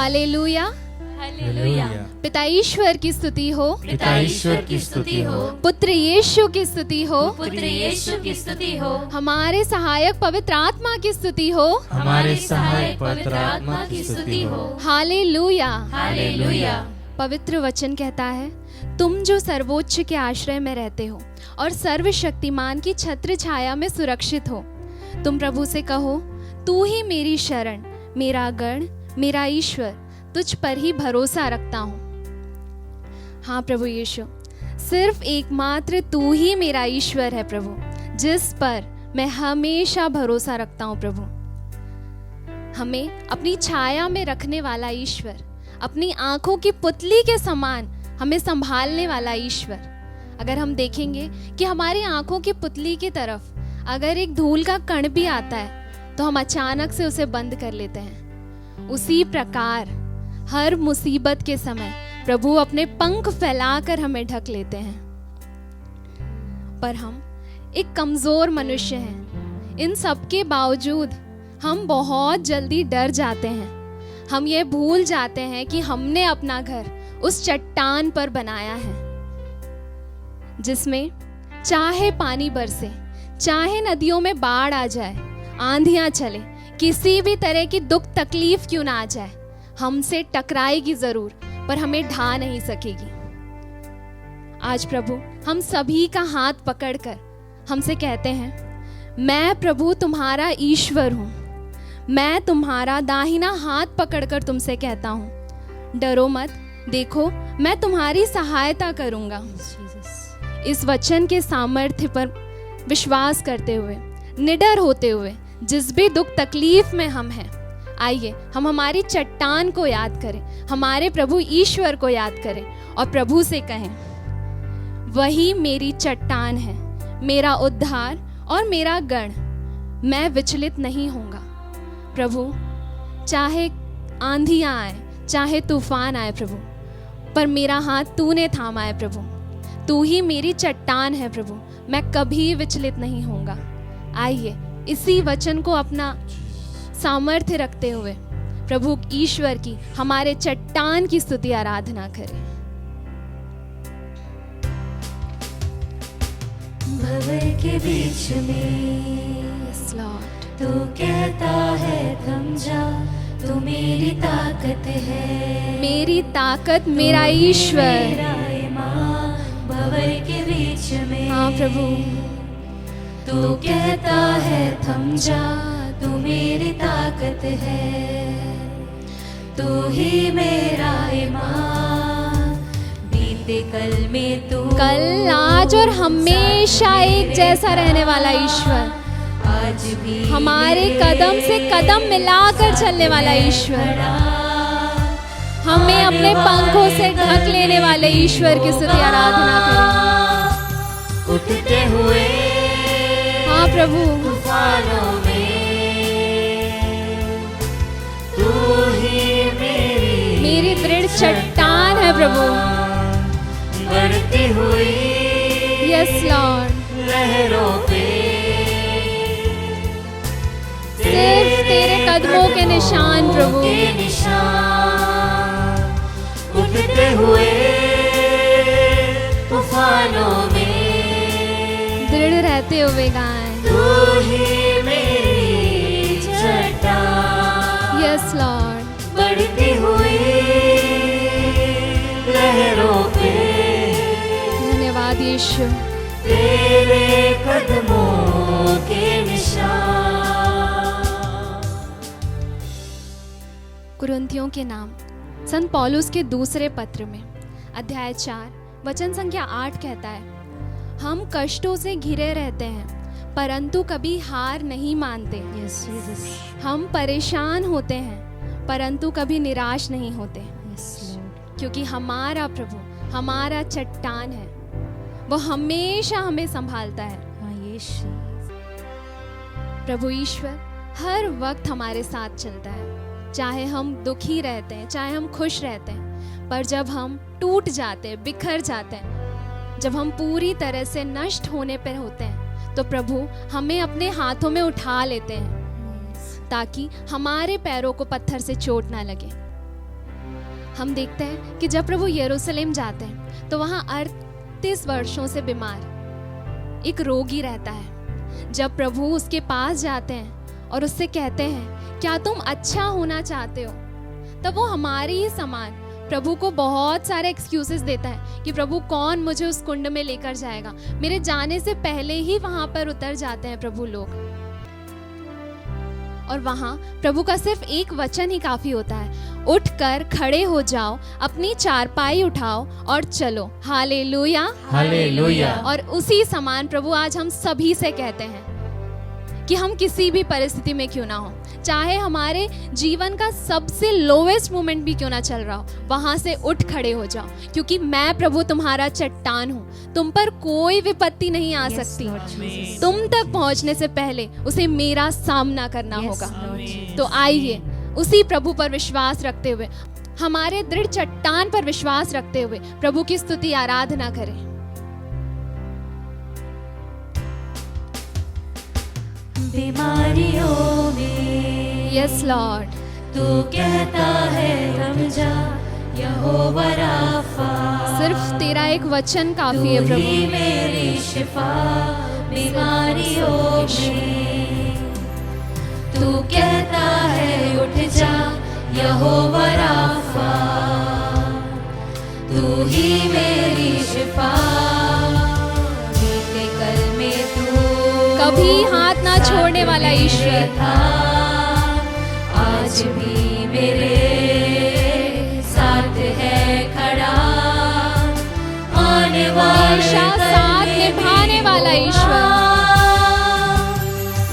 Hallelujah, hallelujah. पिता ईश्वर की स्तुति हो, पिता ईश्वर की स्तुति हो, पुत्र यीशु की स्तुति हो, पुत्र यीशु की स्तुति हो, हमारे सहायक पवित्र आत्मा की स्तुति हो। हमारे सहायक पवित्र आत्मा की स्तुति हो। Hallelujah, hallelujah. पवित्र वचन कहता है, तुम जो सर्वोच्च के आश्रय में रहते हो और सर्वशक्तिमान की छत्र छाया में सुरक्षित हो, तुम प्रभु से कहो, तू ही मेरी शरण, मेरा गढ़, मेरा ईश्वर, तुझ पर ही भरोसा रखता हूँ। हाँ प्रभु यीशु, सिर्फ एकमात्र तू ही मेरा ईश्वर है प्रभु, जिस पर मैं हमेशा भरोसा रखता हूँ प्रभु। हमें अपनी छाया में रखने वाला ईश्वर, अपनी आंखों की पुतली के समान हमें संभालने वाला ईश्वर। अगर हम देखेंगे कि हमारी आंखों की पुतली की तरफ अगर एक धूल का कण भी आता है तो हम अचानक से उसे बंद कर लेते हैं, उसी प्रकार हर मुसीबत के समय प्रभु अपने पंख फैलाकर हमें ढक लेते हैं। पर हम एक कमजोर मनुष्य हैं। इन सब के बावजूद हम बहुत जल्दी डर जाते हैं। हम ये भूल जाते हैं कि हमने अपना घर उस चट्टान पर बनाया है, जिसमें चाहे पानी बरसे, चाहे नदियों में बाढ़ आ जाए, आंधियां चले, किसी भी तरह की दुख तकलीफ क्यों ना आ जाए, हमसे टकराएगी जरूर पर हमें ढा नहीं सकेगी। आज प्रभु हम सभी का हाथ पकड़कर हमसे कहते हैं, मैं प्रभु तुम्हारा ईश्वर हूँ, मैं तुम्हारा दाहिना हाथ पकड़कर तुमसे कहता हूँ, डरो मत, देखो मैं तुम्हारी सहायता करूँगा। इस वचन के सामर्थ्य पर विश्वास करते हुए, निडर होते हुए, जिस भी दुख तकलीफ में हम हैं, आइए हम हमारी चट्टान को याद करें, हमारे प्रभु ईश्वर को याद करें और प्रभु से कहें, वही मेरी चट्टान है, मेरा उद्धार और मेरा गढ़, मैं विचलित नहीं होऊंगा। प्रभु चाहे आंधियां आए, चाहे तूफान आए प्रभु, पर मेरा हाथ तूने थामा है प्रभु, तू ही मेरी चट्टान है प्रभु, मैं कभी विचलित नहीं होऊंगा। आइए इसी वचन को अपना सामर्थ्य रखते हुए प्रभु ईश्वर की, हमारे चट्टान की स्तुति आराधना करें। भंवर के बीच में तू कहता है थम जा, तू मेरी ताकत है, मेरी ताकत मेरा ईश्वर। भंवर के बीच में हाँ प्रभु, तू कहता है थम जा, तू मेरी ताकत है, तू ही मेरा ईमान, बीते कल में तू, कल आज और हमेशा एक जैसा रहने वाला ईश्वर, आज भी हमारे कदम से कदम मिलाकर चलने वाला ईश्वर, हमें अपने पंखों से ढक लेने वाले ईश्वर की स्तुति आराधना करें। उठते हुए हाँ प्रभु, तूफानों में तू ही मेरी दृढ़ चट्टान है प्रभु। बढ़ती हुई यस लॉर्ड, लहरों पे सिर्फ तेरे कदमों के निशान प्रभु, के निशान, उठते हुए तूफानों में दृढ़ रहते हुए गाएं, तू ही मेरी चट्टान। यस लॉर्ड, बढ़ती हुई लहरों पे धन्यवाद यीशु। तेरे कदमों के निशान। कुरिन्थियों के नाम संत पौलुस के दूसरे पत्र में अध्याय 4 वचन संख्या 8 कहता है, हम कष्टों से घिरे रहते हैं परंतु कभी हार नहीं मानते। हम परेशान होते हैं परंतु कभी निराश नहीं होते, क्योंकि हमारा प्रभु हमारा चट्टान है, वो हमेशा हमें संभालता है। प्रभु ईश्वर हर वक्त हमारे साथ चलता है, चाहे हम दुखी रहते हैं, चाहे हम खुश रहते हैं, पर जब हम टूट जाते हैं, बिखर जाते हैं, जब हम पूरी तरह से नष्ट होने पर होते हैं, तो प्रभु हमें अपने हाथों में उठा लेते हैं ताकि हमारे पैरों को पत्थर से चोट ना लगे। हम देखते हैं कि जब प्रभु यरूशलेम जाते हैं तो वहाँ 38 वर्षों से बीमार एक रोगी रहता है। जब प्रभु उसके पास जाते हैं और उससे कहते हैं क्या तुम अच्छा होना चाहते हो, तब वो हमारी ही समान प्रभु को बहुत सारे एक्सक्यूजेस देता है कि प्रभु कौन मुझे उस कुंड में लेकर जाएगा। मेरे जाने से पहले ही वहां पर उतर जाते हैं प्रभु लोग, और वहां प्रभु का सिर्फ एक वचन ही काफी होता है, उठकर खड़े हो जाओ, अपनी चारपाई उठाओ और चलो। Hallelujah, hallelujah. और उसी समान प्रभु आज हम सभी से कहते हैं कि हम किसी भी परिस्थिति में क्यों ना हो, चाहे हमारे जीवन का सबसे लोवेस्ट मोमेंट भी क्यों ना चल रहा हो, वहां से उठ खड़े हो जाओ, क्योंकि मैं प्रभु तुम्हारा चट्टान हूँ। तुम पर कोई विपत्ति नहीं आ सकती, तुम तक पहुंचने से पहले उसे मेरा सामना करना होगा। तो आइए उसी प्रभु पर विश्वास रखते हुए, हमारे दृढ़ चट्टान पर विश्वास रखते हुए प्रभु की स्तुति आराधना करें। बीमारियों में यस लॉर्ड, तू कहता है थम जा, यहोवा राफा। सिर्फ तेरा एक वचन काफी है तू प्रभु। ही मेरी शिफा बीमारियों में। तू कहता है उठ जा, यहोवा राफा। तू ही मेरी शिफा। बीते कल में तू कभी हाथ ना छोड़ने वाला ईश्वर था, आज भी मेरे साथ है खड़ा। आने वाले हमेशा साथ निभाने वाला ईश्वर,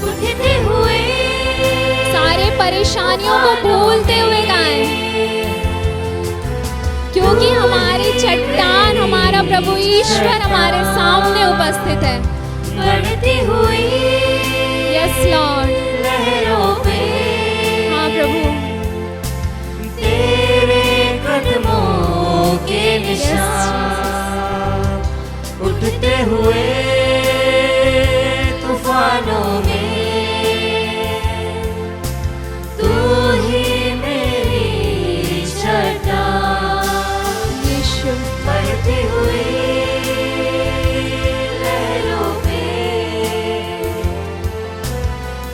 उठते हुए सारे परेशानियों को भूलते हुए गाएं, क्योंकि हमारी चट्टान हमारा प्रभु ईश्वर हमारे सामने उपस्थित है। बढ़ती हुई यस लॉर्ड, लहरों पे हाँ प्रभु, तेरे कदमों के निशान। उठते हुए तूफानों में तू ही मेरी चट्टान। यीशु बढ़ती हुई लहरों पे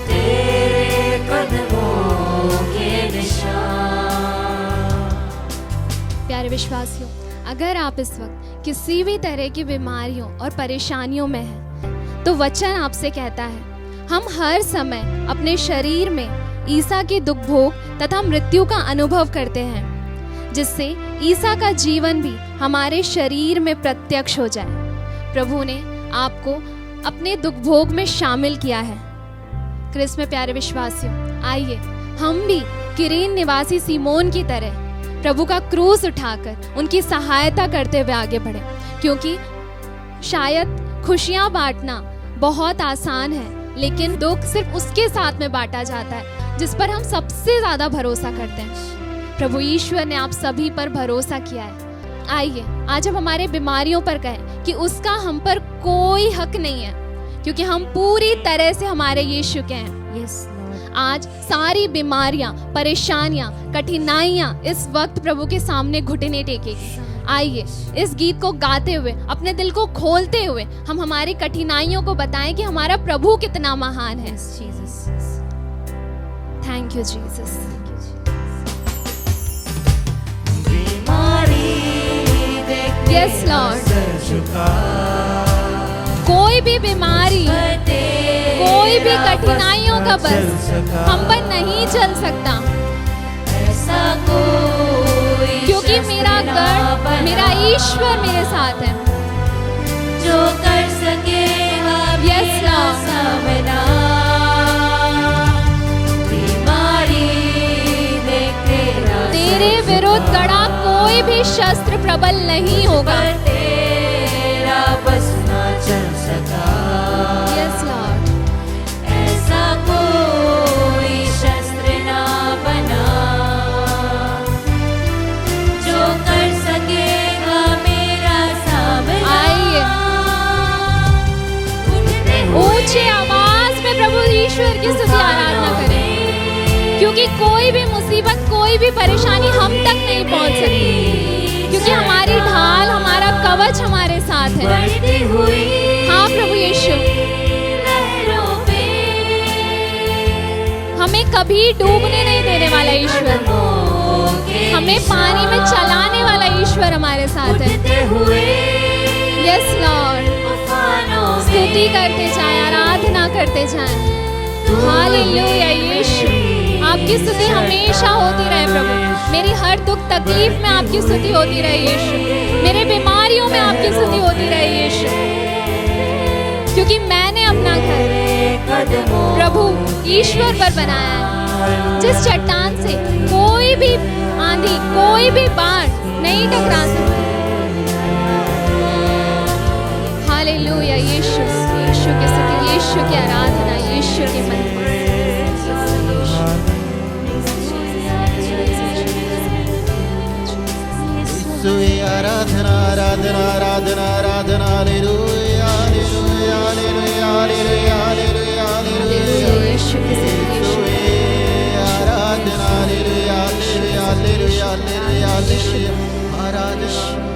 तेरे कदमों के निशान। प्यारे विश्वासियों, अगर आप इस वक्त किसी भी तरह की बीमारियों और परेशानियों में हैं, तो वचन आपसे कहता है हम हर समय अपने शरीर में ईसा की दुख भोग तथा मृत्यु का अनुभव करते हैं, जिससे ईसा का जीवन भी हमारे शरीर में प्रत्यक्ष हो जाए। प्रभु ने आपको अपने दुख भोग में शामिल किया है। क्रिस्त में प्यारे विश्वासियों, आइए हम भी किरेन निवासी सीमोन की तरह प्रभु का क्रूस उठाकर उनकी सहायता करते हुए आगे बढ़े, क्योंकि शायद खुशियां बांटना बहुत आसान है, लेकिन दुख सिर्फ उसके साथ में बांटा जाता है जिस पर हम सबसे ज्यादा भरोसा करते हैं। प्रभु ईश्वर ने आप सभी पर भरोसा किया है। आइए आज हम हमारे बीमारियों पर कहें कि उसका हम पर कोई हक नहीं है, क्योंकि हम पूरी तरह से हमारे यीशु के हैं। आज सारी बीमारियां, परेशानियां, कठिनाइयां इस वक्त प्रभु के सामने घुटने टेकेगी। आइए इस गीत को गाते हुए, अपने दिल को खोलते हुए हम हमारी कठिनाइयों को बताएं कि हमारा प्रभु कितना महान है। Thank you Jesus. Yes Lord, कोई भी बीमारी, कोई भी कठिनाइयों का बस हम पर नहीं चल सकता, ऐसा कोई क्योंकि मेरा गढ़, मेरा ईश्वर मेरे साथ है। जो कर सकेगा Yes, मेरा Lord. सामना। बीमारी देख तेरे विरुद्ध गड़ा कोई भी शस्त्र प्रबल नहीं होगा। तेरा बस ना चल सका। यस लॉर्ड, ऐसा कोई शस्त्र ना बना जो कर सकेगा मेरा सामना। आइए उठते हुए ऊंचे आवाज में प्रभु ईश्वर की स्तुति आराधना करें, क्योंकि क्योंकि कोई भी मुसीबत, कोई भी परेशानी हम तक नहीं पहुंच सकती, क्योंकि हमारी ढाल, हमारा कवच हमारे साथ है। बढ़ती हुई हाँ प्रभु यीशु, लहरों पे हमें कभी डूबने नहीं देने वाला ईश्वर, हमें पानी में चलाने वाला ईश्वर हमारे साथ है। उठते हुए यस लॉर्ड, तूफानों में स्तुति करते जाएं, आराधना करते जाएं। हालेलुया यीशु, आपकी स्तुति हमेशा होती रहे प्रभु। मेरी हर दुख तकलीफ में आपकी स्तुति होती रहे यीशु, मेरे बीमारियों में आपकी स्तुति होती रहे यीशु, क्योंकि मैंने अपना घर प्रभु ईश्वर पर बनाया है, जिस चट्टान से कोई भी आंधी, कोई भी बाढ़ नहीं टकरा सकती। हालेलुया यीशु, यीशु की स्तुति, यीशु की आराधना, यीशु की महिमा। आराधना आराधना आराधना आराधना hallelujah hallelujah hallelujah hallelujah hallelujah Yeshu की स्तुति, आराधना हालेलुया हालेलुया हालेलुया हालेलुया आराधना